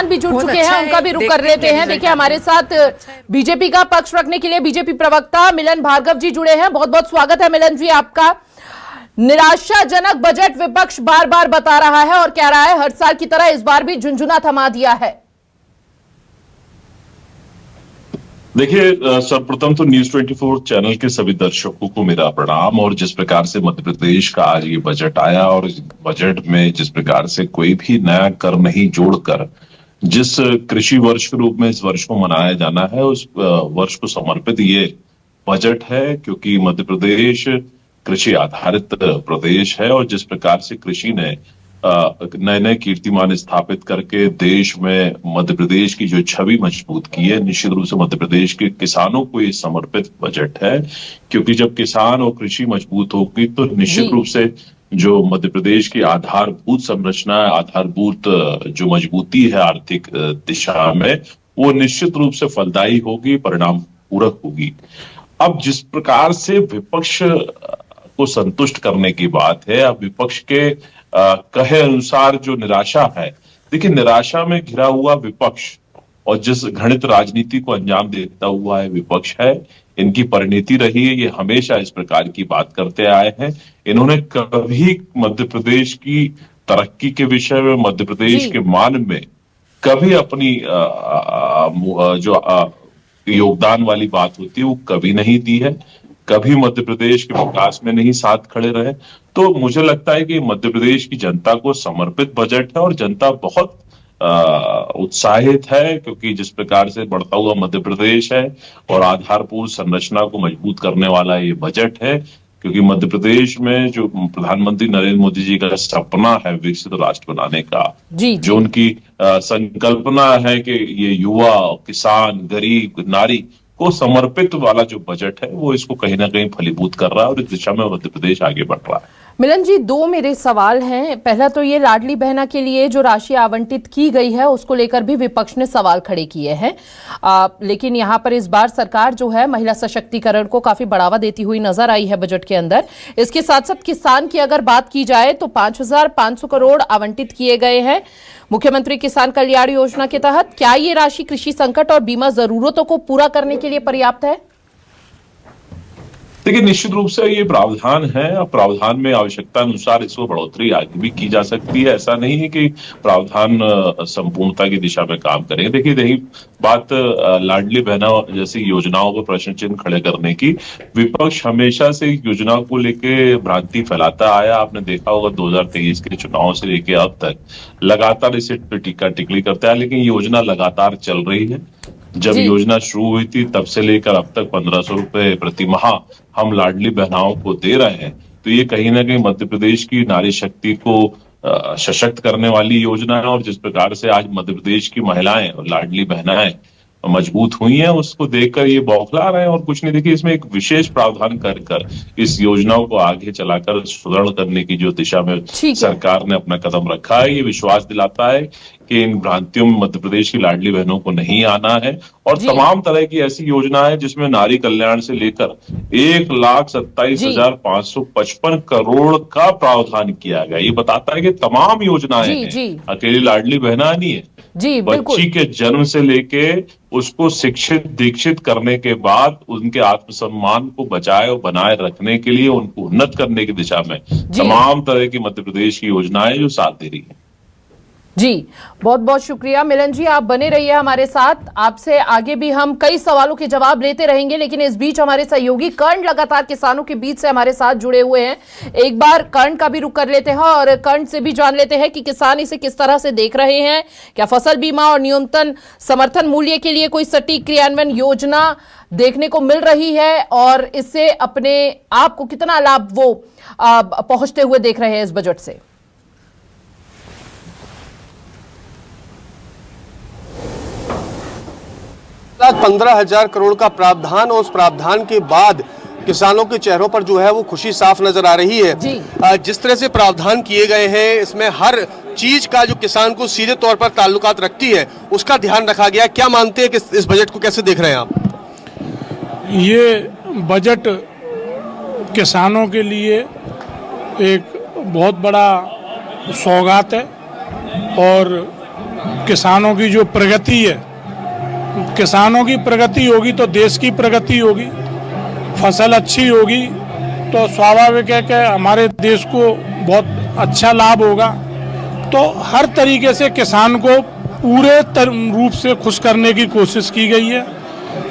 भी जुड़ चुके हैं, उनका भी रुख कर लेते हैं। देखिए हमारे साथ बीजेपी का पक्ष रखने के लिए बीजेपी प्रवक्ता मिलन भार्गव जी जुड़े हैं। बहुत बहुत स्वागत है मिलन जी आपका। निराशाजनक बजट विपक्ष बार बार बता रहा है और कह रहा है हर साल की तरह इस बार भी झुंझुना थमा दिया है। देखिए, सर्वप्रथम तो न्यूज 24 चैनल के सभी दर्शकों को मेरा प्रणाम। और जिस प्रकार से मध्य प्रदेश का आज ये बजट आया और इस बजट में जिस प्रकार से कोई भी नया कर नहीं जोड़कर जिस कृषि वर्ष के रूप में इस वर्ष को मनाया जाना है उस वर्ष को समर्पित ये बजट है, क्योंकि मध्य प्रदेश कृषि आधारित प्रदेश है। और जिस प्रकार से कृषि ने नए नए कीर्तिमान स्थापित करके देश में मध्य प्रदेश की जो छवि मजबूत की है, निश्चित रूप से मध्य प्रदेश के किसानों को ये समर्पित बजट है। क्योंकि जब किसान और कृषि मजबूत होगी तो निश्चित रूप से जो मध्य प्रदेश की आधारभूत संरचना है, आधारभूत जो मजबूती है आर्थिक दिशा में, वो निश्चित रूप से फलदायी होगी, परिणाम पूरक होगी। अब जिस प्रकार से विपक्ष को संतुष्ट करने की बात है, अब विपक्ष के कहे अनुसार जो निराशा है, देखिए निराशा में घिरा हुआ विपक्ष और जिस घृणित राजनीति को अंजाम देता हुआ है विपक्ष है, इनकी परिणति रही है, ये हमेशा इस प्रकार की बात करते आए हैं। इन्होंने कभी मध्य प्रदेश की तरक्की के विषय में, मध्य प्रदेश के मान में कभी अपनी जो योगदान वाली बात होती है वो कभी नहीं दी है, कभी मध्य प्रदेश के विकास में नहीं साथ खड़े रहे। तो मुझे लगता है कि मध्य प्रदेश की जनता को समर्पित बजट है और जनता बहुत उत्साहित है, क्योंकि जिस प्रकार से बढ़ता हुआ मध्य प्रदेश है और आधारभूत संरचना को मजबूत करने वाला ये बजट है। क्योंकि मध्य प्रदेश में जो प्रधानमंत्री नरेंद्र मोदी जी का सपना है विकसित राष्ट्र बनाने का, जो उनकी संकल्पना है कि ये युवा, किसान, गरीब, नारी को समर्पित वाला जो बजट है वो इसको कहीं ना कहीं फलीभूत कर रहा है और इस दिशा में मध्य प्रदेश आगे बढ़ रहा है। मिलन जी, दो मेरे सवाल हैं। पहला तो ये लाडली बहना के लिए जो राशि आवंटित की गई है उसको लेकर भी विपक्ष ने सवाल खड़े किए हैं, लेकिन यहाँ पर इस बार सरकार जो है महिला सशक्तिकरण को काफी बढ़ावा देती हुई नजर आई है बजट के अंदर। इसके साथ साथ किसान की अगर बात की जाए तो 5,500 करोड़ आवंटित किए गए हैं मुख्यमंत्री किसान कल्याण योजना के तहत। क्या ये राशि कृषि संकट और बीमा जरूरतों को पूरा करने के लिए पर्याप्त है? देखिए, निश्चित रूप से ये प्रावधान है। अब प्रावधान में आवश्यकता अनुसार इसको बढ़ोतरी आगे भी की जा सकती है। ऐसा नहीं है कि प्रावधान संपूर्णता की दिशा में काम करेंगे। देखिए, रही बात लाडली बहना जैसी योजनाओं पर प्रश्न चिन्ह खड़े करने की, विपक्ष हमेशा से योजना को लेके भ्रांति फैलाता आया। आपने देखा होगा 2023 के चुनाव से लेके अब तक लगातार इसे टीका टिप्पणी करता है, लेकिन योजना लगातार चल रही है। जब योजना शुरू हुई थी तब से लेकर अब तक 1,500 रुपए प्रति माह हम लाडली बहनाओं को दे रहे हैं। तो ये कहीं ना कहीं मध्य प्रदेश की नारी शक्ति को सशक्त करने वाली योजना है। और जिस प्रकार से आज मध्य प्रदेश की महिलाएं और लाडली बहनाएं मजबूत हुई हैं, उसको देखकर ये बौखला रहे हैं और कुछ नहीं। देखिए, इसमें एक विशेष प्रावधान कर इस योजनाओं को आगे चलाकर सुदृढ़ करने की जो दिशा में सरकार ने अपना कदम रखा है, ये विश्वास दिलाता है कि इन भ्रांतियों में मध्य प्रदेश की लाडली बहनों को नहीं आना है। और तमाम तरह की ऐसी योजना है जिसमें नारी कल्याण से लेकर 1,27,555 करोड़ का प्रावधान किया गया। ये बताता है कि तमाम योजनाएं हैं, अकेली लाडली बहना नहीं है। बच्ची के जन्म से लेके उसको शिक्षित दीक्षित करने के बाद उनके आत्मसम्मान को बचाए और बनाए रखने के लिए, उनको उन्नत करने की दिशा में तमाम तरह की मध्य प्रदेश की योजनाएं जो साथ दे रही है। जी, बहुत बहुत शुक्रिया मिलन जी, आप बने रहिए हमारे साथ। आपसे आगे भी हम कई सवालों के जवाब लेते रहेंगे, लेकिन इस बीच हमारे सहयोगी कर्ण लगातार किसानों के बीच से हमारे साथ जुड़े हुए हैं। एक बार कर्ण का भी रुख कर लेते हैं और कर्ण से भी जान लेते हैं कि किसान इसे किस तरह से देख रहे हैं। क्या फसल बीमा और न्यूनतम समर्थन मूल्य के लिए कोई सटीक क्रियान्वयन योजना देखने को मिल रही है और इससे अपने आप को कितना लाभ वो पहुंचते हुए देख रहे हैं इस बजट से? 15,000 करोड़ का प्रावधान और उस प्रावधान के बाद किसानों के चेहरों पर जो है वो खुशी साफ नजर आ रही है। जिस तरह से प्रावधान किए गए हैं, इसमें हर चीज का जो किसान को सीधे तौर पर ताल्लुकात रखती है उसका ध्यान रखा गया। क्या मानते हैं कि इस बजट को कैसे देख रहे हैं आप? ये बजट किसानों के लिए एक बहुत बड़ा सौगात है और किसानों की जो प्रगति है, किसानों की प्रगति होगी तो देश की प्रगति होगी, फसल अच्छी होगी तो स्वाभाविक है कि हमारे देश को बहुत अच्छा लाभ होगा। तो हर तरीके से किसान को पूरे रूप से खुश करने की कोशिश की गई है।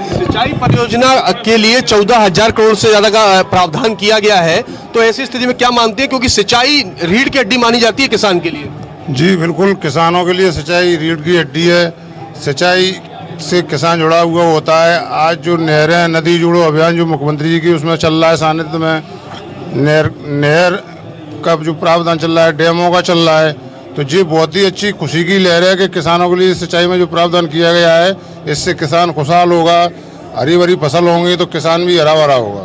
सिंचाई परियोजना के लिए 14,000 करोड़ से ज्यादा का प्रावधान किया गया है, तो ऐसी स्थिति में क्या मानते हैं, क्योंकि सिंचाई रीढ़ की हड्डी मानी जाती है किसान के लिए? जी बिल्कुल, किसानों के लिए सिंचाई रीढ़ की हड्डी है। सिंचाई से किसान जुड़ा हुआ होता है। आज जो नहरें नदी जोड़ो अभियान जो मुख्यमंत्री जी की उसमें चल रहा है, सानिध्य में नहर का जो प्रावधान चल रहा है, डैमों का चल रहा है, तो ये बहुत ही अच्छी खुशी की लहर है कि किसानों के लिए सिंचाई में जो प्रावधान किया गया है, इससे किसान खुशहाल होगा, हरी भरी फसल होंगी तो किसान भी हरा भरा होगा।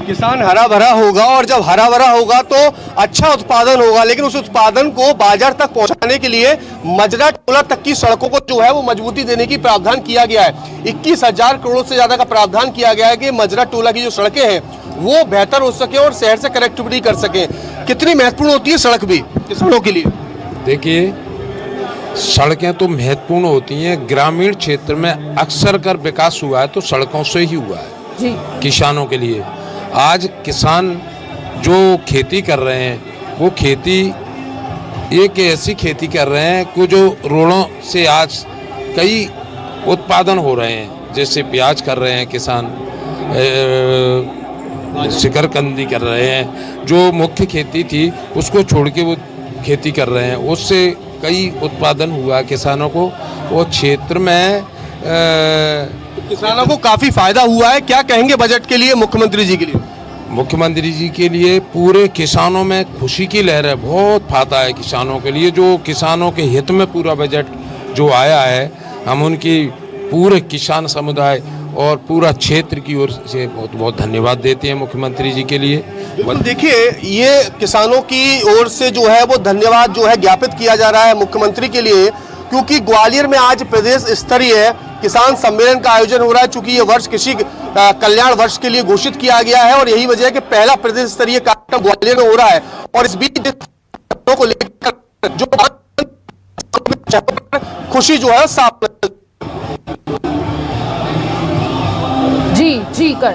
किसान हरा भरा होगा, और जब हरा भरा होगा तो अच्छा उत्पादन होगा, लेकिन उस उत्पादन को बाजार तक पहुंचाने के लिए मजरा टोला तक की सड़कों को जो है वो मजबूती देने की प्रावधान किया गया है। 21,000 करोड़ से ज्यादा का प्रावधान किया गया है कि मजरा टोला की जो सड़कें हैं वो बेहतर हो सके और शहर से कनेक्टिविटी कर सके। कितनी महत्वपूर्ण होती है सड़क भी किसानों के लिए? देखिए, सड़कें तो महत्वपूर्ण होती हैं। ग्रामीण क्षेत्र में अक्सर कर विकास हुआ है तो सड़कों से ही हुआ है जी। किसानों के लिए। आज किसान जो खेती कर रहे हैं वो खेती एक ऐसी खेती कर रहे हैं कि जो रोड़ों से आज कई उत्पादन हो रहे हैं, जैसे प्याज कर रहे हैं किसान, शिकरकंदी कर रहे हैं, जो मुख्य खेती थी उसको छोड़ के वो खेती कर रहे हैं, उससे कई उत्पादन हुआ किसानों को। वो क्षेत्र में किसानों को काफी फायदा हुआ है। क्या कहेंगे बजट के लिए मुख्यमंत्री जी के लिए? मुख्यमंत्री जी के लिए पूरे किसानों में खुशी की लहर है, बहुत फायदा है किसानों के लिए। जो किसानों के हित में पूरा बजट जो आया है, हम उनकी पूरे किसान समुदाय और पूरा क्षेत्र की ओर से बहुत बहुत धन्यवाद देते हैं मुख्यमंत्री जी के लिए। देखिए, ये किसानों की ओर से जो है वो धन्यवाद जो है ज्ञापित किया जा रहा है मुख्यमंत्री के लिए, क्योंकि ग्वालियर में आज प्रदेश स्तरीय किसान सम्मेलन का आयोजन हो रहा है। चूंकि ये वर्ष कृषि कल्याण वर्ष के लिए घोषित किया गया है और यही वजह है कि पहला प्रदेश स्तरीय कार्यक्रम ग्वालियर में हो रहा है। और इस बीच को लेकर जो खुशी जो है साफ जी कर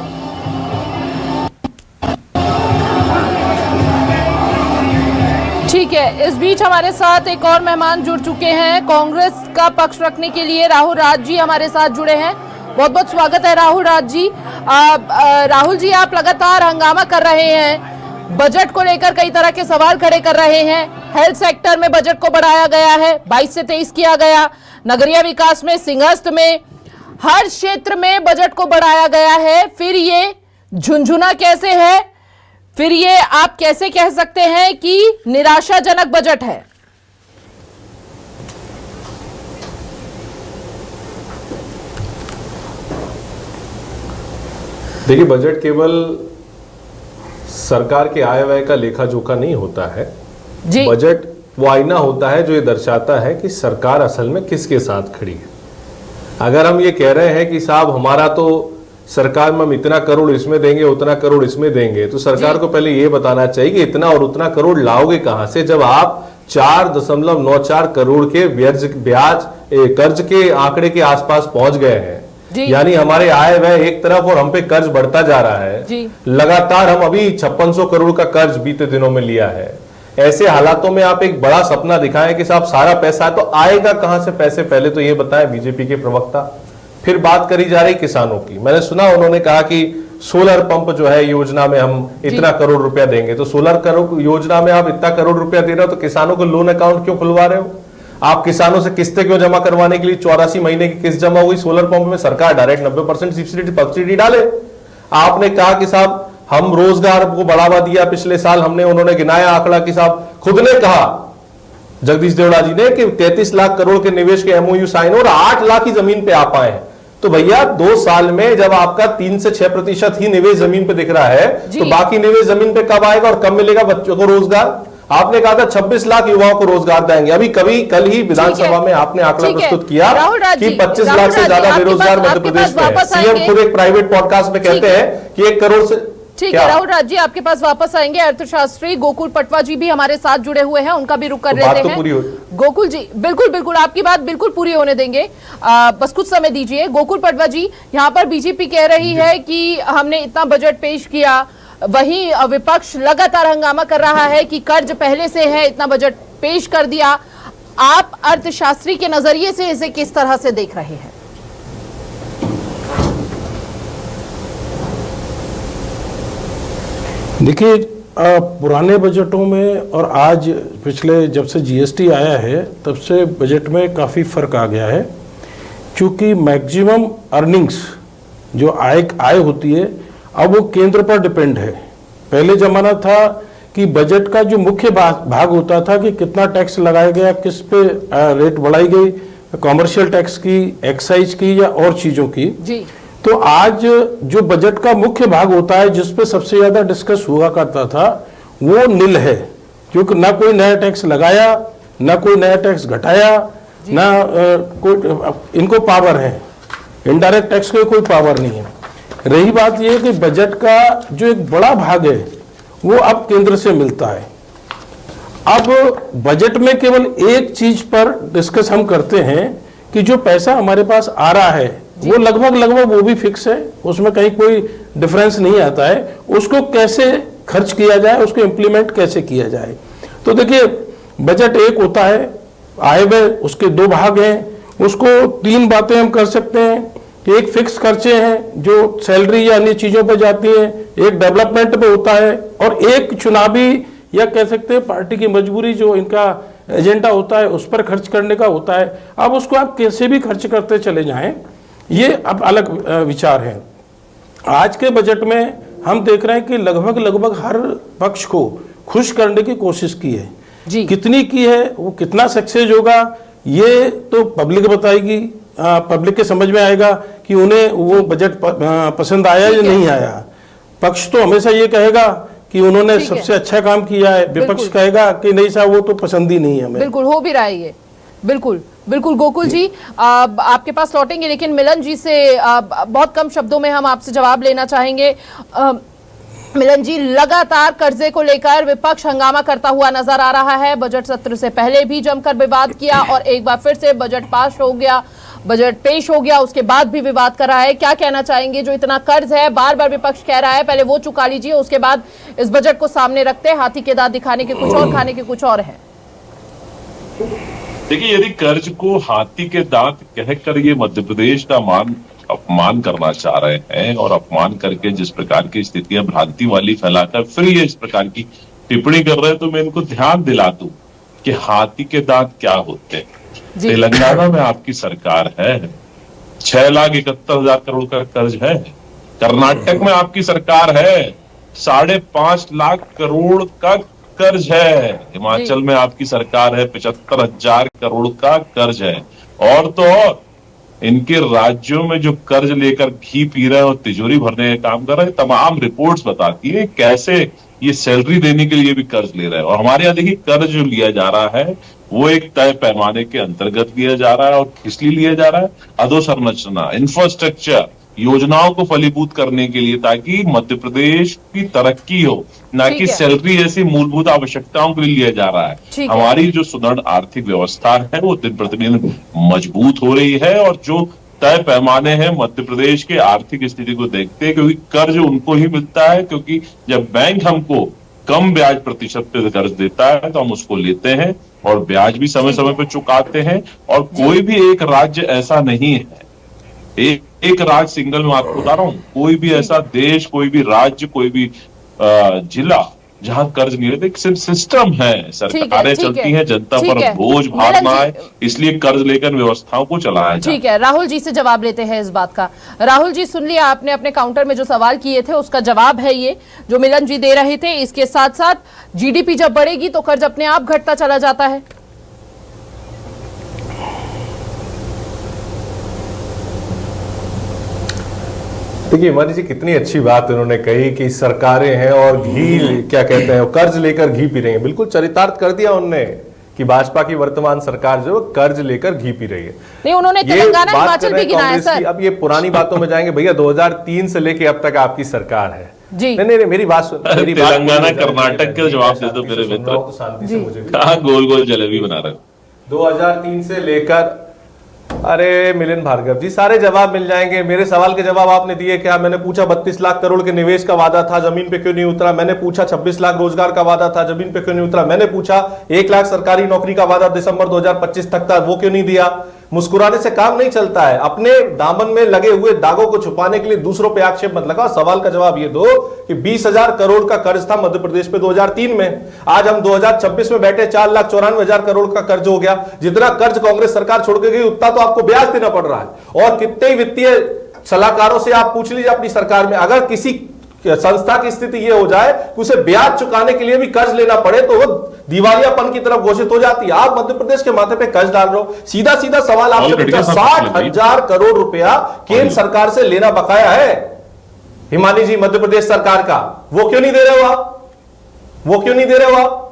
ठीक है। इस बीच हमारे साथ एक और मेहमान जुड़ चुके हैं। कांग्रेस का पक्ष रखने के लिए राहुल राज जी हमारे साथ जुड़े हैं। बहुत बहुत स्वागत है राहुल राज जी। राहुल जी, आप लगातार हंगामा कर रहे हैं, बजट को लेकर कई तरह के सवाल खड़े कर रहे हैं। हेल्थ सेक्टर में बजट को बढ़ाया गया है, 22 से 23 किया गया, नगरीय विकास में, सिंहस्थ में, हर क्षेत्र में बजट को बढ़ाया गया है। फिर ये झुंझुना कैसे है, फिर ये आप कैसे कह सकते हैं कि निराशाजनक बजट है? देखिए, बजट केवल सरकार के आय व्यय का लेखा जोखा नहीं होता है जी। बजट वो आईना होता है जो ये दर्शाता है कि सरकार असल में किसके साथ खड़ी है। अगर हम ये कह रहे हैं कि साहब हमारा तो सरकार में हम इतना करोड़ इसमें देंगे, उतना करोड़ इसमें देंगे, तो सरकार को पहले ये बताना चाहिए कि इतना और उतना करोड़ लाओगे कहां से, जब आप 4.94 करोड़ के ब्याज कर्ज के आंकड़े के आसपास पहुंच गए हैं। यानी हमारे आय व्यय एक तरफ और हम पे कर्ज बढ़ता जा रहा है लगातार। हम अभी 5600 करोड़ का कर्ज बीते दिनों में लिया है। ऐसे हालातों में आप एक बड़ा सपना दिखाएं कि साहब सारा पैसा तो आएगा कहां से पैसे, पहले तो ये बताएं बीजेपी के प्रवक्ता। फिर बात करी जा रही किसानों की। मैंने सुना उन्होंने कहा कि सोलर पंप जो है योजना में हम इतना करोड़ रुपया देंगे, तो सोलर करोड़ योजना में आप इतना करोड़ रुपया दे रहे हो तो किसानों को लोन अकाउंट क्यों खुलवा रहे हो? आप किसानों से किस्तें क्यों जमा करवाने के लिए 84 महीने की किस्त जमा हुई? सोलर पंप में सरकार डायरेक्ट 90% सब्सिडी डाले। आपने कहा कि साहब हम रोजगार को बढ़ावा दिया, पिछले साल हमने, उन्होंने गिनाया आंकड़ा कि साहब खुद ने कहा जगदीश देवड़ा जी ने कि 33 लाख करोड़ के निवेश के एमओयू साइन और 8 लाख ही जमीन पे आ पाए हैं। तो भैया 2 साल में जब आपका 3 से 6% ही निवेश जमीन पे दिख रहा है, तो बाकी निवेश जमीन पे कब आएगा और कब मिलेगा बच्चों को रोजगार? आपने कहा था 26 लाख युवाओं को रोजगार देंगे। अभी कल ही विधानसभा में आपने आंकड़ा प्रस्तुत किया कि 25 लाख से ज्यादा बेरोजगार मध्य प्रदेश में है। सीएम खुद एक प्राइवेट पॉडकास्ट में कहते हैं कि 1 करोड़ से ठीक है राहुल राज जी, आपके पास वापस आएंगे। अर्थशास्त्री गोकुल पटवा जी भी हमारे साथ जुड़े हुए हैं, उनका भी रुख कर लेते हैं। गोकुल जी, बिल्कुल बिल्कुल आपकी बात बिल्कुल पूरी होने देंगे, बस कुछ समय दीजिए। गोकुल पटवा जी, यहाँ पर बीजेपी कह रही है कि हमने इतना बजट पेश किया, वहीं विपक्ष लगातार हंगामा कर रहा है कि कर्ज पहले से है, इतना बजट पेश कर दिया। आप अर्थशास्त्री के नजरिए से इसे किस तरह से देख रहे हैं? देखिए, पुराने बजटों में और आज पिछले जब से जीएसटी आया है तब से बजट में काफ़ी फर्क आ गया है, क्योंकि मैक्सिमम अर्निंग्स जो आय होती है अब वो केंद्र पर डिपेंड है। पहले ज़माना था कि बजट का जो मुख्य भाग होता था कि कितना टैक्स लगाया गया, किस पे रेट बढ़ाई गई, कॉमर्शियल टैक्स की, एक्साइज की या और चीज़ों की जी। तो आज जो बजट का मुख्य भाग होता है जिस पे सबसे ज्यादा डिस्कस हुआ करता था वो नील है, क्योंकि ना कोई नया टैक्स लगाया, ना कोई नया टैक्स घटाया, ना कोई इनको पावर है, इनडायरेक्ट टैक्स का कोई पावर नहीं है। रही बात यह कि बजट का जो एक बड़ा भाग है वो अब केंद्र से मिलता है। अब बजट में केवल एक चीज पर डिस्कस हम करते हैं कि जो पैसा हमारे पास आ रहा है वो लगभग वो भी फिक्स है, उसमें कहीं कोई डिफरेंस नहीं आता है। उसको कैसे खर्च किया जाए, उसको इम्प्लीमेंट कैसे किया जाए। तो देखिए, बजट एक होता है, आय व्यय उसके दो भाग हैं। उसको तीन बातें हम कर सकते हैं कि एक फिक्स खर्चे हैं जो सैलरी या अन्य चीजों पर जाती है, एक डेवलपमेंट पे होता है, और एक चुनावी या कह सकते हैं पार्टी की मजबूरी जो इनका एजेंडा होता है उस पर खर्च करने का होता है। अब उसको आप कैसे भी खर्च करते चले जाएं, ये अब अलग विचार है। आज के बजट में हम देख रहे हैं कि लगभग हर पक्ष को खुश करने की कोशिश की है जी। कितनी की है, वो कितना सक्सेस होगा ये तो पब्लिक बताएगी, पब्लिक के समझ में आएगा कि उन्हें वो बजट पसंद आया या नहीं आया। पक्ष तो हमेशा ये कहेगा कि उन्होंने सबसे अच्छा काम किया है, विपक्ष कहेगा कि नहीं साहब वो तो पसंद ही नहीं है हमें। बिल्कुल हो भी रहा है ये, बिल्कुल बिल्कुल। गोकुल जी, आपके पास लौटेंगे, लेकिन मिलन जी से बहुत कम शब्दों में हम आपसे जवाब लेना चाहेंगे। मिलन जी, लगातार कर्जे को लेकर विपक्ष हंगामा करता हुआ नजर आ रहा है। बजट सत्र से पहले भी जमकर विवाद किया और एक बार फिर से बजट पास हो गया, बजट पेश हो गया, उसके बाद भी विवाद कर रहा है। क्या कहना चाहेंगे? जो इतना कर्ज है, बार बार विपक्ष कह रहा है पहले वो चुका लीजिए, उसके बाद इस बजट को सामने रखते हैं, हाथी के दांत दिखाने के कुछ और, खाने के कुछ और है। देखिए, यदि कर्ज को हाथी के दांत कहकर ये मध्य प्रदेश का अपमान करना चाह रहे हैं और अपमान करके जिस प्रकार की स्थितियां भ्रांति वाली फैलाकर फिर ये इस प्रकार की टिप्पणी कर रहे हैं, तो मैं इनको ध्यान दिला दूं कि हाथी के दांत क्या होते हैं। तेलंगाना में आपकी सरकार है, 6,71,000 करोड़ का कर्ज है। कर्नाटक में आपकी सरकार है, 5.5 लाख करोड़ का कर्ज है। हिमाचल में आपकी सरकार है, 75,000 करोड़ का कर्ज है। और तो और इनके राज्यों में जो कर्ज लेकर घी पी रहे हैं और तिजोरी भरने का काम कर रहे हैं, तमाम रिपोर्ट्स बताती है कैसे ये सैलरी देने के लिए भी कर्ज ले रहे हैं। और हमारे यहाँ देखिए, कर्ज जो लिया जा रहा है वो एक तय पैमाने के अंतर्गत लिया जा रहा है। और किस लिए लिया जा रहा है? अधोसंरचना, इंफ्रास्ट्रक्चर योजनाओं को फलीभूत करने के लिए, ताकि मध्य प्रदेश की तरक्की हो, ना कि सैलरी जैसी मूलभूत आवश्यकताओं के लिए लिया जा रहा है। हमारी जो सुदृढ़ आर्थिक व्यवस्था है वो दिन प्रतिदिन मजबूत हो रही है, और जो तय पैमाने हैं मध्य प्रदेश के आर्थिक स्थिति को देखते हैं, क्योंकि कर्ज उनको ही मिलता है, क्योंकि जब बैंक हमको कम ब्याज प्रतिशत पे कर्ज देता है तो हम उसको लेते हैं और ब्याज भी समय समय पे चुकाते हैं। और कोई भी एक राज्य ऐसा नहीं है, एक राज्य सिंगल में आपको बता रहा हूं, कोई भी ऐसा देश, कोई भी राज्य, कोई भी जिला जहां कर्ज नहीं लेते। सिस्टम है, सरकारें चलती हैं, जनता पर बोझ भार ना आए, इसलिए कर्ज लेकर व्यवस्थाओं को चलाया जाए। ठीक है, राहुल जी से जवाब लेते हैं इस बात का। राहुल जी, सुन लिया आपने, अपने काउंटर में जो सवाल किए थे उसका जवाब है ये जो मिलन जी दे रहे थे। इसके साथ साथ जीडीपी जब बढ़ेगी तो कर्ज अपने आप घटता चला जाता है। देखिए मानी जी, कितनी अच्छी बात उन्होंने कही कि सरकारें हैं और घी क्या कहते हैं, कर्ज लेकर घी पी रही हैं। बिल्कुल चरितार्थ कर दिया उनने कि भाजपा की वर्तमान सरकार जो कर्ज लेकर घी पी रही है। नहीं, उन्होंने ये तेलंगाना बात हिमाचल कर रहे भी हैं गिनाया कांग्रेस की। सर। अब ये पुरानी बातों में जाएंगे भैया, 2003 से लेके अब तक आपकी सरकार है जी। नहीं, मेरी बात सुन। तेलंगाना कर्नाटक के जवाब दे दो मेरे मित्र। तो शांति से मुझे कहाँ गोल गोल जलेबी बना रहे हो? 2003 से लेकर, अरे मिलिंद भार्गव जी सारे जवाब मिल जाएंगे। मेरे सवाल के जवाब आपने दिए क्या? मैंने पूछा 32 लाख करोड़ के निवेश का वादा था, जमीन पे क्यों नहीं उतरा? मैंने पूछा 26 लाख रोजगार का वादा था, जमीन पे क्यों नहीं उतरा? मैंने पूछा 1 लाख सरकारी नौकरी का वादा दिसंबर 2025 तक था, वो क्यों नहीं दिया? मुस्कुराने से काम नहीं चलता है। अपने दामन में लगे हुए दागों को छुपाने के लिए दूसरों पे आक्षेप मत लगाओ। सवाल का जवाब ये दो कि 20,000 करोड़ का कर्ज था मध्य प्रदेश पे 2003 में। आज हम 2026 में बैठे 4,94,000 करोड़ का कर्ज हो गया। जितना कर्ज कांग्रेस सरकार छोड़ के गई उतना तो आपको ब्याज देना पड़ रहा है। और कितने वित्तीय सलाहकारों से आप पूछ लीजिए अपनी सरकार में, अगर किसी संस्था की स्थिति यह हो जाए कि उसे ब्याज चुकाने के लिए भी कर्ज लेना पड़े तो वो दिवालियापन की तरफ घोषित हो जाती है। आप मध्य प्रदेश के माथे पे कर्ज डाल रहे हो। सीधा सीधा सवाल आपसे पूछा, 60,000 करोड़ रुपया केंद्र सरकार से लेना बकाया है हिमानी जी मध्य प्रदेश सरकार का, वो क्यों नहीं दे रहे हो आप? वो क्यों नहीं दे रहे हो आप?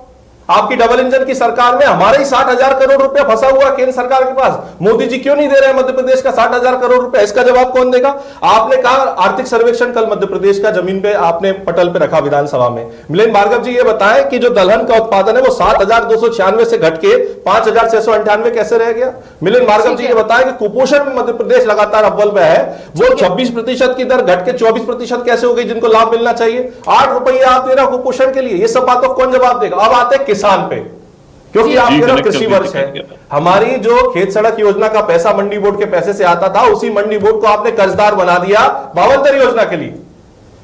आपकी डबल इंजन की सरकार में हमारे ही 60,000 करोड़ रुपया फंसा हुआ केंद्र सरकार के पास। मोदी जी क्यों नहीं दे रहे हैं मध्य प्रदेश का 60,000 करोड़ रुपया? इसका जवाब कौन देगा? आपने कहा आर्थिक सर्वेक्षण कल मध्य प्रदेश का जमीन पे आपने पटल पे रखा विधानसभा में। मिलिंद भार्गव जी ये बताएं कि जो दलहन का उत्पादन है वो 7,296 से घट के 5,698 कैसे रह गया? मिलिंद भार्गव जी ये बताएं कि कुपोषण में मध्य प्रदेश लगातार अव्वल में है, वो 26% की दर घट के 24% कैसे हो गई जिनको लाभ मिलना चाहिए? 8 रुपये आप दे रहे हो कुपोषण के लिए। ये सब बातों कौन जवाब देगा? अब आते किसान पे, क्योंकि आपके ना कृषि वर्ष है। हमारी जो खेत सड़क योजना का पैसा मंडी बोर्ड के पैसे से आता था, उसी मंडी बोर्ड को आपने कर्जदार बना दिया भावांतर योजना के लिए।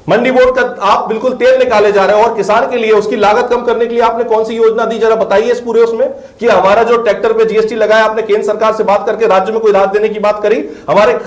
मंडी बोर्ड का आप बिल्कुल तेल निकाले जा रहे हो और किसान के लिए उसकी लागत कम करने के लिए आपने कौन सी योजना दी? जरा बताइए इस पूरे उसमें कि हमारा जो ट्रैक्टर पे जीएसटी लगाया आपने केंद्र सरकार से बात करके राज्य में कोई राहत देने की बात करी? हमारे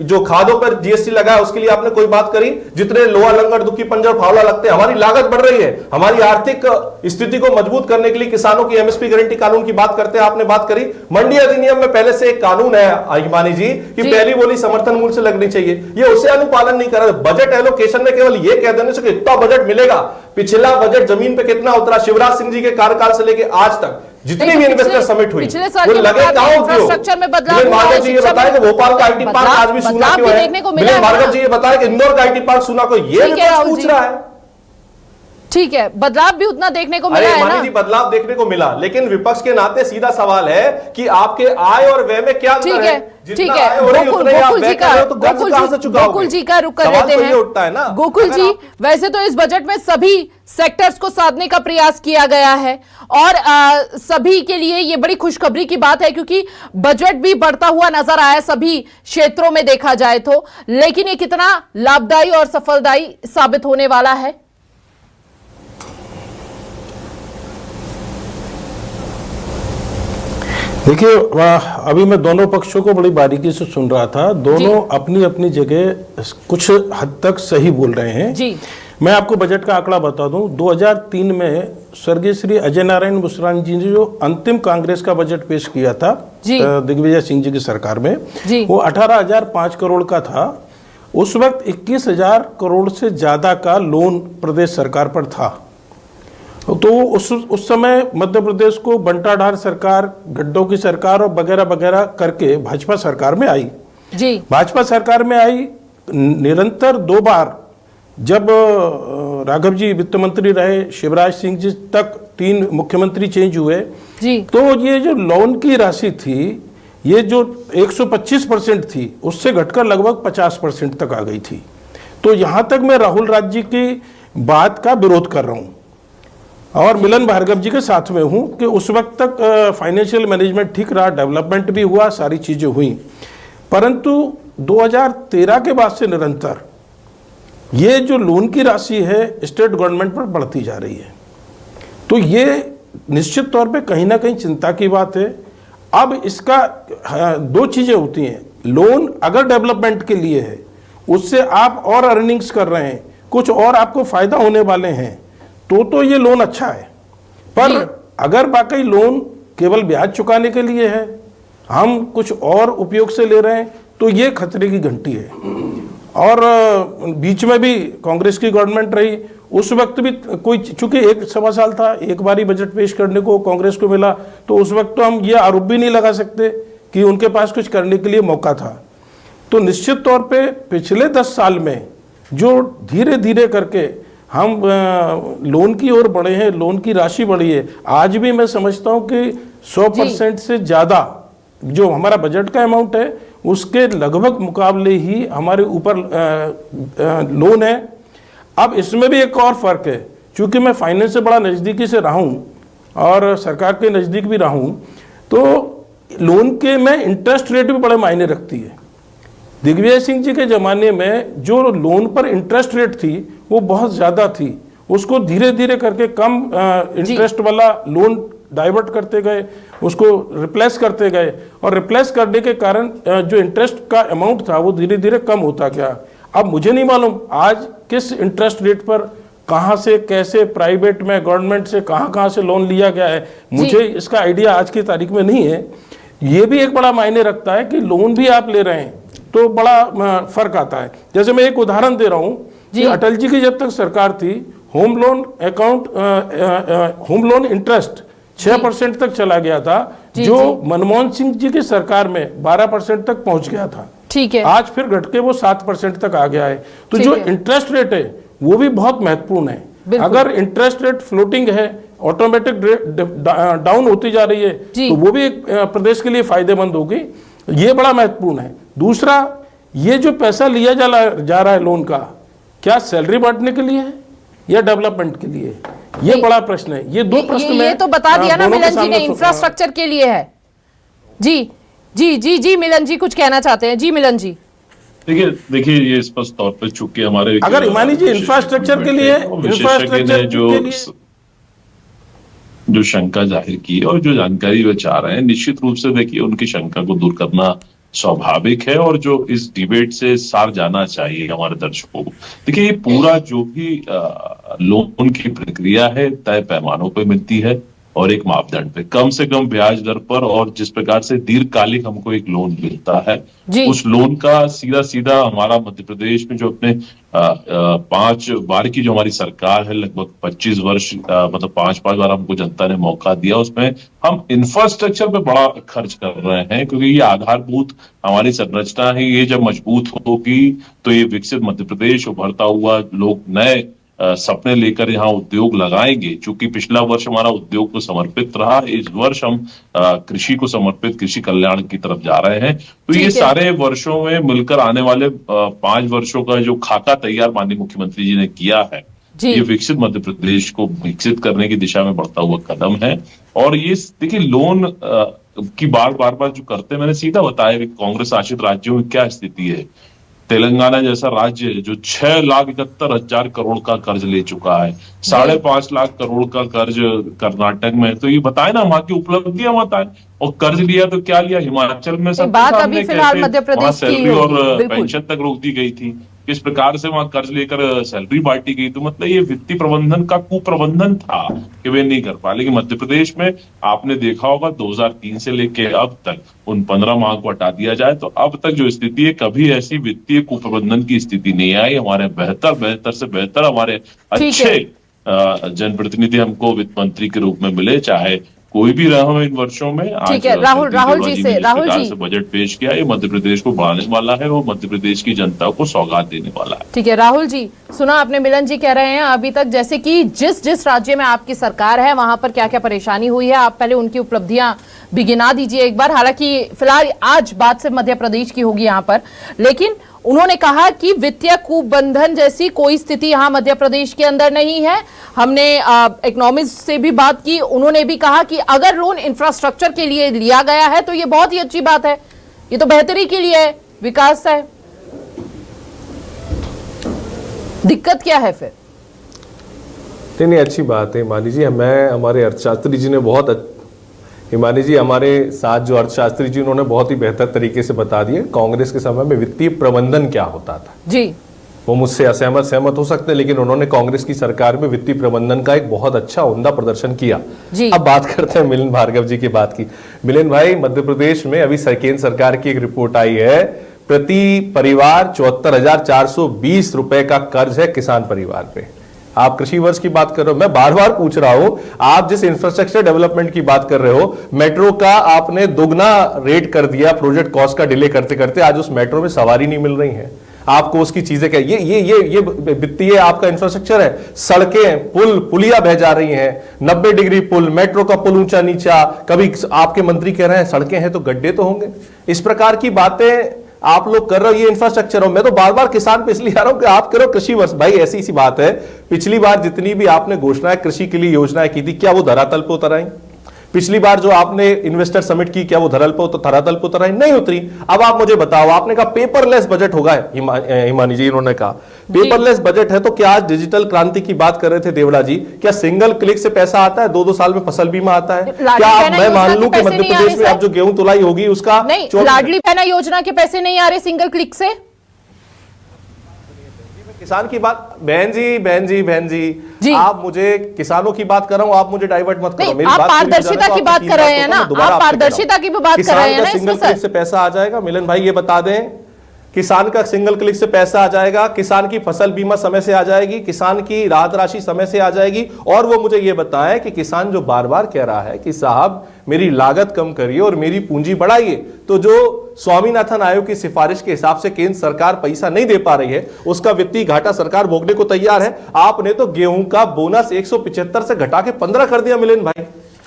जो खादों पर जीएसटी लगाया उसके लिए आपने कोई बात करी? जितने लोहा लंगड़ दुखी पंजर फावला लगते हैं, हमारी लागत बढ़ रही है। हमारी आर्थिक स्थिति को मजबूत करने के लिए किसानों की एमएसपी गारंटी कानून की बात करते हैं, आपने बात करी। मंडी अधिनियम में पहले से एक कानून है हिमानी जी कि पहली बोली समर्थन मूल्य से लगनी चाहिए, ये उसे अनुपालन नहीं कर रहे। बजट एलोकेशन में केवल ये कह देने से कि इतना बजट मिलेगा। पिछला बजट जमीन पे कितना उतरा? शिवराज सिंह जी के कार्यकाल से लेके आज तक जितनी भी इन्वेस्टर समिट हुई वो लगे कहां? इंफ्रास्ट्रक्चर में बदलाव मिलिंद भार्गव जी ये बताएं कि भोपाल का आईटी पार्क आज भी सूना क्यों है? मिलिंद भार्गव जी ये बताएं कि इंदौर का आईटी पार्क सूना क्यों? ये विपक्ष पूछ रहा है। ठीक है, बदलाव भी उतना देखने को मिला है ना? जी बदलाव देखने को मिला, लेकिन विपक्ष के नाते सीधा सवाल है कि आपके आय और व्यय में क्या अंतर है? ठीक है, गोकुल जी का रुक कर लेते हैं। गोकुल जी, वैसे तो इस बजट में सभी सेक्टर्स को साधने का प्रयास किया गया है और सभी के लिए ये बड़ी खुशखबरी की बात है क्योंकि बजट भी बढ़ता हुआ नजर आया सभी क्षेत्रों में देखा जाए तो, लेकिन ये कितना लाभदायी और सफलदायी साबित होने वाला है? देखिए, अभी मैं दोनों पक्षों को बड़ी बारीकी से सुन रहा था। दोनों अपनी अपनी जगह कुछ हद तक सही बोल रहे हैं जी। मैं आपको बजट का आंकड़ा बता दूं। 2003 में स्वर्गीय श्री अजय नारायण मुसरानी जी ने जो अंतिम कांग्रेस का बजट पेश किया था दिग्विजय सिंह जी की सरकार में, वो 18,005 करोड़ का था। उस वक्त 21,000 करोड़ से ज्यादा का लोन प्रदेश सरकार पर था। तो उस समय मध्य प्रदेश को बंटाढार सरकार, गड्ढों की सरकार और वगैरह वगैरह करके भाजपा सरकार में आई जी। भाजपा सरकार में आई निरंतर 2 बार, जब राघव जी वित्त मंत्री रहे, शिवराज सिंह जी तक 3 मुख्यमंत्री चेंज हुए जी। तो ये जो लोन की राशि थी, ये जो 125% थी उससे घटकर लगभग 50% तक आ गई थी। तो यहां तक मैं राहुल राज जी की बात का विरोध कर रहा हूं और मिलन भार्गव जी के साथ में हूं कि उस वक्त तक फाइनेंशियल मैनेजमेंट ठीक रहा, डेवलपमेंट भी हुआ, सारी चीजें हुई। परंतु 2013 के बाद से निरंतर ये जो लोन की राशि है स्टेट गवर्नमेंट पर बढ़ती जा रही है। तो ये निश्चित तौर पे कहीं ना कहीं चिंता की बात है। अब इसका 2 चीजें होती हैं। लोन अगर डेवलपमेंट के लिए है, उससे आप और अर्निंग्स कर रहे हैं, कुछ और आपको फायदा होने वाले हैं, तो ये लोन अच्छा है। पर अगर वाकई लोन केवल ब्याज चुकाने के लिए है, हम कुछ और उपयोग से ले रहे हैं, तो ये खतरे की घंटी है। और बीच में भी कांग्रेस की गवर्नमेंट रही, उस वक्त भी कोई, चूंकि 1 सवा साल था, एक बार ही बजट पेश करने को कांग्रेस को मिला, तो उस वक्त तो हम ये आरोप भी नहीं लगा सकते कि उनके पास कुछ करने के लिए मौका था। तो निश्चित तौर पे पिछले 10 साल में जो धीरे धीरे करके हम लोन की ओर बढ़े हैं, लोन की राशि बढ़ी है, आज भी मैं समझता हूं कि 100% से ज़्यादा जो हमारा बजट का अमाउंट है उसके लगभग मुकाबले ही हमारे ऊपर लोन है। अब इसमें भी एक और फ़र्क है, चूँकि मैं फाइनेंस से बड़ा नज़दीकी से रहा हूँ और सरकार के नज़दीक भी रहा हूँ, तो लोन के में इंटरेस्ट रेट भी बड़े मायने रखती है। दिग्विजय सिंह जी के ज़माने में जो लोन पर इंटरेस्ट रेट थी वो बहुत ज़्यादा थी, उसको धीरे धीरे करके कम इंटरेस्ट वाला लोन डाइवर्ट करते गए, उसको रिप्लेस करते गए, और रिप्लेस करने के कारण जो इंटरेस्ट का अमाउंट था वो धीरे धीरे कम होता गया। अब मुझे नहीं मालूम आज किस इंटरेस्ट रेट पर कहाँ से कैसे प्राइवेट में गवर्नमेंट से कहाँ से लोन लिया गया है, मुझे इसका आइडिया आज की तारीख में नहीं है। ये भी एक बड़ा मायने रखता है कि लोन भी आप ले रहे हैं तो बड़ा फर्क आता है। जैसे मैं एक उदाहरण दे रहा हूँ कि अटल जी की जब तक सरकार थी, home loan account, home loan interest 6% तक चला गया था, जो मनमोहन सिंह जी की सरकार में 12% तक पहुंच गया था। ठीक है, आज फिर घट के वो 7% तक आ गया है। तो जो इंटरेस्ट रेट है वो भी बहुत महत्वपूर्ण है। अगर इंटरेस्ट रेट फ्लोटिंग है, ऑटोमेटिक डाउन होती जा रही है, तो वो भी एक प्रदेश के लिए फायदेमंद होगी, ये बड़ा महत्वपूर्ण है। दूसरा, ये जो पैसा लिया जा रहा है लोन का, क्या सैलरी बांटने के लिए है या डेवलपमेंट के लिए? ये बड़ा प्रश्न है। ये दो प्रश्न ये तो बता दिया ना मिलन जी ने, इंफ्रास्ट्रक्चर के लिए है। जी जी जी जी मिलन जी कुछ कहना चाहते हैं? जी मिलन जी। देखिए ये स्पष्ट तौर पर चूंकि हमारे अगर इमानी जी इंफ्रास्ट्रक्चर के लिए, इंफ्रास्ट्रक्चर जो शंका जाहिर की और जो जानकारी वे चाह रहे हैं, निश्चित रूप से देखिए उनकी शंका को दूर करना स्वाभाविक है और जो इस डिबेट से सार जाना चाहिए हमारे दर्शकों को। देखिए ये पूरा जो भी लोन की प्रक्रिया है तय पैमानों पर मिलती है और एक मापदंड पे, कम से कम ब्याज दर पर, और जिस प्रकार से दीर्घकालिक हमको एक लोन मिलता है, उस लोन का सीधा सीधा हमारा मध्य प्रदेश में जो अपने 5 बार की जो हमारी सरकार है, लगभग 25 वर्ष, मतलब 5 बार हमको जनता ने मौका दिया, उसमें हम इंफ्रास्ट्रक्चर पे बड़ा खर्च कर रहे हैं, क्योंकि ये आधारभूत हमारी संरचना है। ये जब मजबूत होगी तो ये विकसित मध्य प्रदेश, उभरता हुआ, लोग नए सपने लेकर यहाँ उद्योग लगाएंगे। चूंकि पिछला वर्ष हमारा उद्योग को समर्पित रहा, इस वर्ष हम कृषि को समर्पित, कृषि कल्याण की तरफ जा रहे हैं। तो ये सारे वर्षों में मिलकर आने वाले 5 वर्षों का जो खाका तैयार माननीय मुख्यमंत्री जी ने किया है, ये विकसित मध्य प्रदेश को विकसित करने की दिशा में बढ़ता हुआ कदम है। और ये देखिए लोन की बार जो करते, मैंने सीधा बताया कि कांग्रेस शासित राज्यों में क्या स्थिति है। तेलंगाना जैसा राज्य जो 6,71,000 करोड़ का कर्ज ले चुका है, 5.5 लाख करोड़ का कर्ज कर्नाटक में। तो ये बताए ना वहां की उपलब्धियां बताए, और कर्ज लिया तो क्या लिया। हिमाचल में सब बात अभी फिलहाल मध्य प्रदेश की सैलरी और पेंशन तक रोक दी गई थी, किस प्रकार से वहां कर्ज लेकर सैलरी बांटी गई। तो मतलब ये वित्तीय प्रबंधन का कुप्रबंधन था कि वे नहीं कर पाए। लेकिन मध्य प्रदेश में आपने देखा होगा 2003 से लेके अब तक उन 15 माह को हटा दिया जाए तो अब तक जो स्थिति है, कभी ऐसी वित्तीय कुप्रबंधन की स्थिति नहीं आई। हमारे बेहतर से बेहतर हमारे अच्छे जनप्रतिनिधि हमको वित्त मंत्री के रूप में मिले, चाहे कोई भी रहा हो इन वर्षों में। ठीक है, राहुल जी से, राहुल जी बजट पेश किया, ये मध्य प्रदेश को बढ़ाने वाला है, वो मध्य प्रदेश की जनता को सौगात देने वाला है। ठीक है राहुल जी, सुना आपने, मिलन जी कह रहे हैं अभी तक जैसे कि जिस राज्य में आपकी सरकार है वहां पर क्या क्या परेशानी हुई है, आप पहले उनकी उपलब्धियां भी गिना दीजिए एक बार। हालांकि फिलहाल आज बात सिर्फ मध्य प्रदेश की होगी यहाँ पर, लेकिन उन्होंने कहा कि वित्तीय कुप्रबंधन जैसी कोई स्थिति यहाँ मध्य प्रदेश के अंदर नहीं है। हमने इकोनॉमिस्ट से भी बात की, उन्होंने भी कहा कि अगर लोन इंफ्रास्ट्रक्चर के लिए लिया गया है तो ये बहुत ही अच्छी बात है, ये तो बेहतरी के लिए है, विकास है। दिक्कत क्या है फिर? नहीं, अच्छी बात है हिमानी जी। हमारे अर्थशास्त्री जी ने हिमानी जी हमारे साथ जो अर्थशास्त्री जी, उन्होंने बहुत ही बेहतर तरीके से बता दिए कांग्रेस के समय में वित्तीय प्रबंधन क्या होता था जी। वो मुझसे सहमत हो सकते हैं, लेकिन उन्होंने कांग्रेस की सरकार में वित्तीय प्रबंधन का एक बहुत अच्छा उम्दा प्रदर्शन किया जी। अब बात करते हैं मिलिंद भार्गव जी की बात की। मिलिंद भाई, मध्य प्रदेश में अभी केंद्र सरकार की एक रिपोर्ट आई है, प्रति परिवार 74,420 रुपए का कर्ज है किसान परिवार पे। आप कृषि वर्ष की बात कर रहे हो, मैं बार बार पूछ रहा हूं, आप जिस इंफ्रास्ट्रक्चर डेवलपमेंट की बात कर रहे हो, मेट्रो का आपने दुगना रेट कर दिया प्रोजेक्ट कॉस्ट का डिले करते करते, आज उस मेट्रो में सवारी नहीं मिल रही है आपको, उसकी चीजें क्या, ये वित्तीय आपका इंफ्रास्ट्रक्चर है। सड़कें, पुल, पुलिया बह जा रही हैं, 90 डिग्री पुल, मेट्रो का पुल ऊंचा नीचा, कभी आपके मंत्री कह रहे हैं सड़कें हैं तो गड्ढे तो होंगे। इस प्रकार की बातें आप लोग कर रहे हो, ये इंफ्रास्ट्रक्चर हो। मैं तो बार बार किसान पे इसलिए आ रहा हूं कि आप करो कृषि वर्ष। भाई ऐसी सी बात है, पिछली बार जितनी भी आपने घोषणाएं कृषि के लिए योजनाएं की थी, क्या वो धरातल पे उतर आई? पिछली बार जो आपने इन्वेस्टर समिट की, क्या वो धरातल पे उतर आई? नहीं उतरी। अब आप मुझे बताओ, आपने कहा पेपरलेस बजट होगा, हिमानी जी इन्होंने कहा पेपरलेस बजट है, तो क्या आज डिजिटल क्रांति की बात कर रहे थे देवड़ा जी, क्या सिंगल क्लिक से पैसा आता है? 2-2 साल में फसल बीमा आता है? क्या आप, मैं मान लूं कि मध्य प्रदेश में अब जो गेहूं तुलाई होगी उसका नहीं, लाडली बहना योजना के पैसे नहीं आ रहे सिंगल क्लिक से? किसान की बात, बहन जी, आप मुझे किसानों की बात कर रहा हूं, आप मुझे डाइवर्ट मत करो। मेरी आप बात पारदर्शिता की बात कर रहे हैं ना, आप पारदर्शिता की भी बात कर रहे हैं ना, सिंगल क्लिक से पैसा आ जाएगा? मिलन भाई ये बता दें, किसान का सिंगल क्लिक से पैसा आ जाएगा, किसान की फसल बीमा समय से आ जाएगी, किसान की राहत राशि समय से आ जाएगी, और वो मुझे ये बताएं कि किसान जो बार बार कह रहा है कि साहब मेरी लागत कम करिए और मेरी पूंजी बढ़ाइए, तो जो स्वामीनाथन आयोग की सिफारिश के हिसाब से केंद्र सरकार पैसा नहीं दे पा रही है, उसका वित्तीय घाटा सरकार भोगने को तैयार है। आपने तो गेहूं का बोनस 175 से घटा के 15 कर दिया मिलन भाई,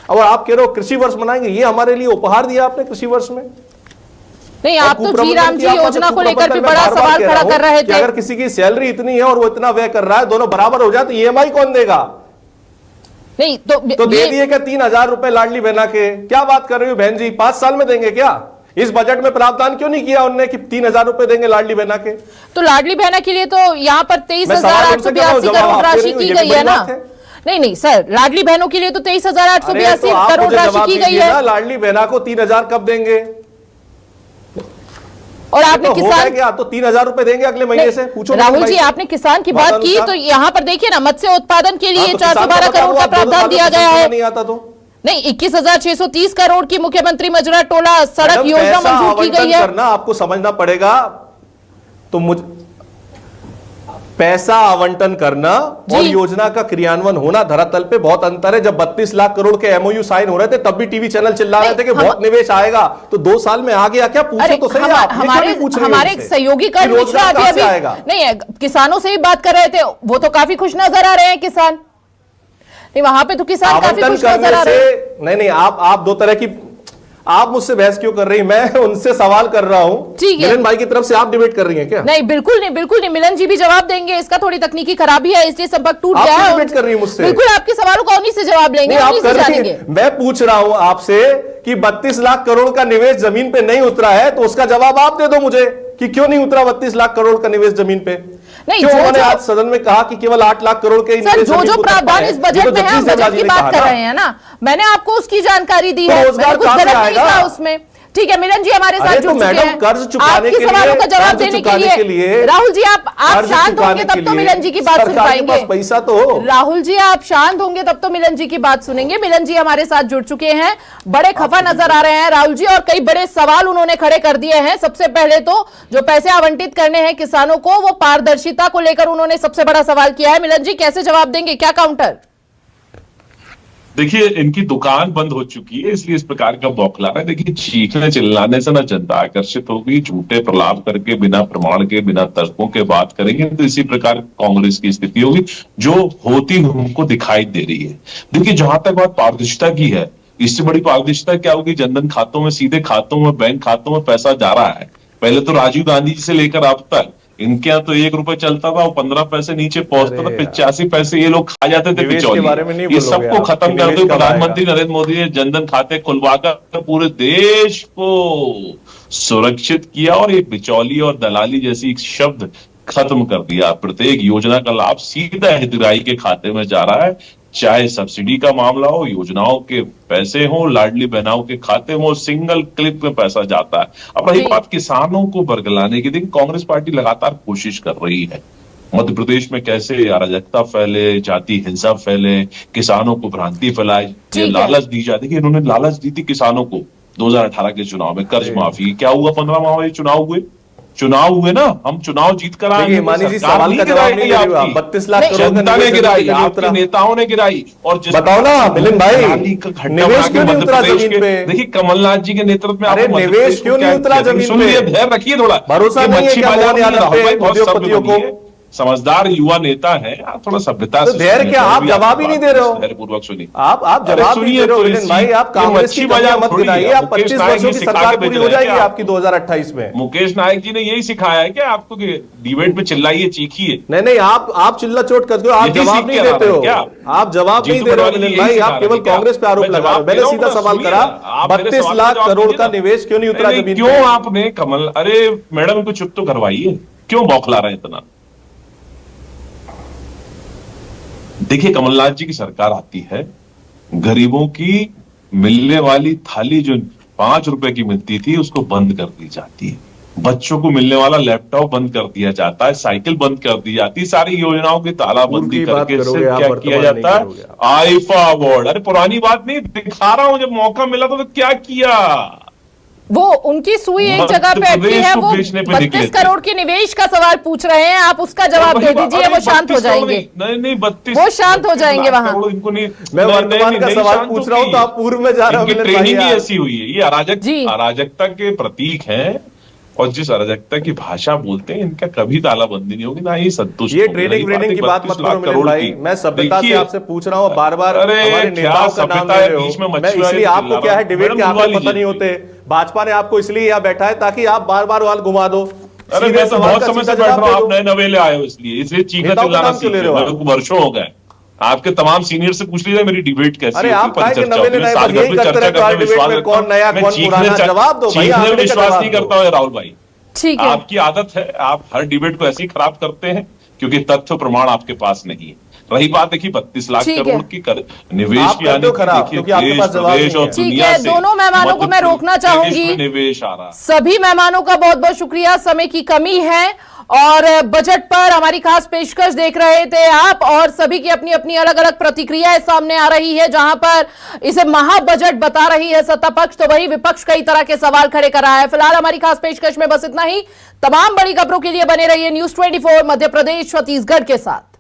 और आप कह रहे हो कृषि वर्ष मनाएंगे। ये हमारे लिए उपहार दिया आपने कृषि वर्ष में। नहीं, आप तो जी राम जी योजना को लेकर भी बड़ा सवाल खड़ा कर रहे थे। अगर किसी की सैलरी इतनी है और वो इतना व्यय कर रहा है, दोनों बराबर हो जाए तो ईएमआई कौन देगा? नहीं तो दे दिए क्या 3,000 रुपए लाडली बहना के? क्या बात कर रही हो बहन जी, 5 साल में देंगे क्या? इस बजट में प्रावधान क्यों नहीं किया उन्होंने कि 3,000 रुपए देंगे लाडली बहना के? तो लाडली बहना के लिए तो यहाँ पर 23,882 करोड़ राशि की गई है ना। नहीं सर, लाडली बहनों के लिए तो 23,882 करोड़ राशि की गई है। लाडली बहना को 3,000 कब देंगे? और आपने तो किसान क्या तो 3,000 रुपए देंगे अगले महीने से? पूछो राहुल जी, आपने किसान की बात की, तो यहाँ पर देखिए ना, मत्स्य उत्पादन के लिए 412 करोड़ का प्रावधान दिया गया है। नहीं आता तो नहीं, 21,630 करोड़ की मुख्यमंत्री मजरा टोला सड़क योजना मंजूर की गई है। करना आपको समझना पड़ेगा। तो मुझे पैसा आवंटन करना और योजना का क्रियान्वयन होना, धरातल पे बहुत अंतर है। जब 32 लाख करोड़ के एमओयू साइन हो रहे थे, तब भी टीवी चैनल चिल्ला रहे थे कि बहुत निवेश आएगा, तो 2 साल में आ गया क्या? पूछो तो सही आप। हमारे सहयोगी कर्ण मिश्रा अभी नहीं, किसानों से ही बात कर रहे थे, वो तो काफी खुश नजर आ रहे हैं किसान। नहीं, वहां पे तो किसान काफी खुश नजर आ रहे हैं। नहीं, आप 2 तरह की, आप मुझसे बहस क्यों कर रही हैं? मैं उनसे सवाल कर रहा हूं। मिलन भाई की तरफ से आप डिबेट कर रही हैं क्या? नहीं, बिल्कुल नहीं। मिलन जी भी जवाब देंगे, इसका थोड़ी तकनीकी खराबी है, इसलिए संपर्क टूट गया है। आप डिबेट कर रही हैं मुझसे? बिल्कुल, आपके सवालों का उन्हीं से जवाब लेंगे, उन्हीं से जानेंगे। मैं पूछ रहा हूं आपसे कि 32 लाख करोड़ का निवेश जमीन पे नहीं उतरा है, तो उसका जवाब आप दे दो मुझे कि क्यों नहीं उतरा 32 लाख करोड़ का निवेश जमीन पे? नहीं, क्यों उन्होंने आज सदन में कहा कि केवल 8 लाख करोड़ के सर, जो प्रावधान इस बजट में है, हम बजट की बात कर रहे हैं ना, मैंने आपको उसकी जानकारी दी है, मैंने कुछ गलत नहीं कहा उसमें। ठीक है, मिलन जी हमारे साथ जुड़ चुके हैं। कर्ज चुकाने के लिए, सवालों का जवाब देने के लिए राहुल जी आप शांत होंगे तब तो मिलन जी की बात सुन पाएंगे। पैसा तो राहुल जी आप शांत होंगे तब तो मिलन जी की बात सुनेंगे। मिलन जी हमारे साथ जुड़ चुके हैं, बड़े खफा नजर आ रहे हैं राहुल जी, और कई बड़े सवाल उन्होंने खड़े कर दिए हैं। सबसे पहले तो जो पैसे आवंटित करने हैं किसानों को, वो पारदर्शिता को लेकर उन्होंने सबसे बड़ा सवाल किया है। मिलन जी कैसे जवाब देंगे, क्या काउंटर? देखिए, इनकी दुकान बंद हो चुकी है, इसलिए इस प्रकार का बौखलाना है। देखिए, चीखने चिल्लाने से ना जनता आकर्षित होगी, झूठे प्रलाप करके बिना प्रमाण के, बिना तर्कों के बात करेंगे, तो इसी प्रकार कांग्रेस की स्थिति होगी जो होती हमको दिखाई दे रही है। देखिए, जहां तक बात पारदर्शिता की है, इससे बड़ी पारदर्शिता क्या होगी? जनधन खातों में, सीधे खातों में, बैंक खातों में पैसा जा रहा है। पहले तो राजीव गांधी जी से लेकर अब तक इनके यहाँ तो 1 रुपए चलता था, वो 15 पैसे नीचे पहुंचता था, 85 पैसे ये लोग खा जाते थे बिचौलिए। ये सबको खत्म कर दो। प्रधानमंत्री नरेंद्र मोदी ने जनधन खाते खुलवाकर पूरे देश को सुरक्षित किया और ये बिचौली और दलाली जैसी शब्द खत्म कर दिया। प्रत्येक योजना का लाभ सीधा हितग्राही के खाते में जा रहा है, चाहे सब्सिडी का मामला हो, योजनाओं के पैसे हो, लाडली बहनाओं के खाते में, सिंगल क्लिक में पैसा जाता है। अब रही बात किसानों को बरगलाने की, देखिए कांग्रेस पार्टी लगातार कोशिश कर रही है मध्य प्रदेश में कैसे अराजकता फैले, जाति हिंसा फैले, किसानों को भ्रांति फैलाए, लालच दी जाती है। इन्होंने लालच दी थी किसानों को 2018 के चुनाव में कर्ज माफी। क्या हुआ? 15 माह में चुनाव हुए, चुनाव हुए ना, हम चुनाव जीत कर आए। देखिए मानी जी, सवाल का जवाब नहीं दे रहे हो आप। 32 लाख करोड़ जनता ने गिराई, आपके नेताओं ने गिराई। और बताओ ना मिलिंद भाई, निवेश क्यों नहीं उतरा जमीन पे? देखिए कमलनाथ जी के नेतृत्व में अरे निवेश क्यों नहीं उतरा जमीन पे? धैर्य रखिए थोड़ा, भरोसा नहीं है क्या मोहन यादव पे, उद्योगपतियों को? समझदार युवा नेता है, आप थोड़ा सभ्यता तो धैर्य क्या, आप जवाब ही नहीं दे रहे हो। धैर्यपूर्वक सुनिए, आप जवाब नहीं दे रहे हो मिलिंद भाई। आप कांग्रेस की कमियां मत गिनाइए। आप 25 वर्षों की सरकार पूरी हो जाएगी आपकी 2028 में। मुकेश नायक जी ने यही सिखाया है क्या आपको कि डिबेट में चिल्लाइए, चीखिए? नहीं, आप चिल्ला चोट करते हो, आप जवाब नहीं देते हो। आप जवाब नहीं दे रहे हो मिलिंद भाई, आप केवल कांग्रेस पे आरोप लगा रहे हो। मैंने सीधा सवाल करा, 32 लाख करोड़ का निवेश क्यों नहीं उतरा जमीन पे? क्यों आपने अरे मैडम इनको चुप तो करवाइए, क्यों बौखला रहे इतना? देखिए कमलनाथ जी की सरकार आती है, गरीबों की मिलने वाली थाली जो 5 रुपए की मिलती थी उसको बंद कर दी जाती है, बच्चों को मिलने वाला लैपटॉप बंद कर दिया जाता है, साइकिल बंद कर दी जाती है, सारी योजनाओं की तालाबंदी करके क्या किया जाता है? IIFA award. अरे पुरानी बात नहीं, दिखा रहा हूं, जब मौका मिला तो क्या किया? वो उनकी सुई एक जगह पे अटकी है, वो 32 करोड़ के निवेश का सवाल पूछ रहे हैं, आप उसका जवाब दे दीजिए, वो शांत हो जाएंगे। नहीं 32, वो शांत हो जाएंगे वहां। मैं वर्तमान का सवाल पूछ रहा हूं तो आप पूर्व में जा रहे हो। ट्रेनिंग ही ऐसी हुई है, ये अराजकता के प्रतीक हैं, और जिस अराजकता की भाषा बोलते हैं इनका कभी तालाबंदी नहीं होगी, ना ही संतुष्ट। ये ट्रेनिंग की बात मत करो मिलिंद भाई, मैं सभ्यता से आपसे पूछ रहा हूँ, बार बार हमारे नेताओं का नाम ले रहे हो। मैं इसलिए आपको क्या है, डिबेट के आंकड़े पता नहीं होते, भाजपा ने आपको इसलिए यहाँ बैठा है ताकि आप बार बार वाल घुमा दो। अरे मैं तो बहुत समय से बैठ रहा हूँ, आप नए नवेले आए हो इसलिए चीखना चिल्लाना सीख रहे हो, वर्षों हो गए। आपके तमाम सीनियर से पूछ लीजिए मेरी डिबेट कैसी है। अरे आप कौन नया कौन पुराना, जवाब दो भाई। विश्वास नहीं करता हूँ राहुल भाई, ठीक है, आपकी आदत है, आप हर डिबेट को ऐसे ही खराब करते हैं क्योंकि तथ्य प्रमाण आपके पास नहीं है। रही बात देखिए 32 लाख करोड़ की निवेश की आने की, ठीक है, दोनों मेहमानों को मैं रोकना चाहूंगी। निवेश आ रहा, सभी मेहमानों का बहुत बहुत शुक्रिया, समय की कमी है और बजट पर हमारी खास पेशकश देख रहे थे आप, और सभी की अपनी अपनी अलग अलग प्रतिक्रियाएं सामने आ रही है। जहां पर इसे महा बजट बता रही है सत्ता पक्ष, तो वही विपक्ष कई तरह के सवाल खड़े कर रहा है। फिलहाल हमारी खास पेशकश में बस इतना ही। तमाम बड़ी खबरों के लिए बने रहिए न्यूज़ 24 मध्य प्रदेश छत्तीसगढ़ के साथ।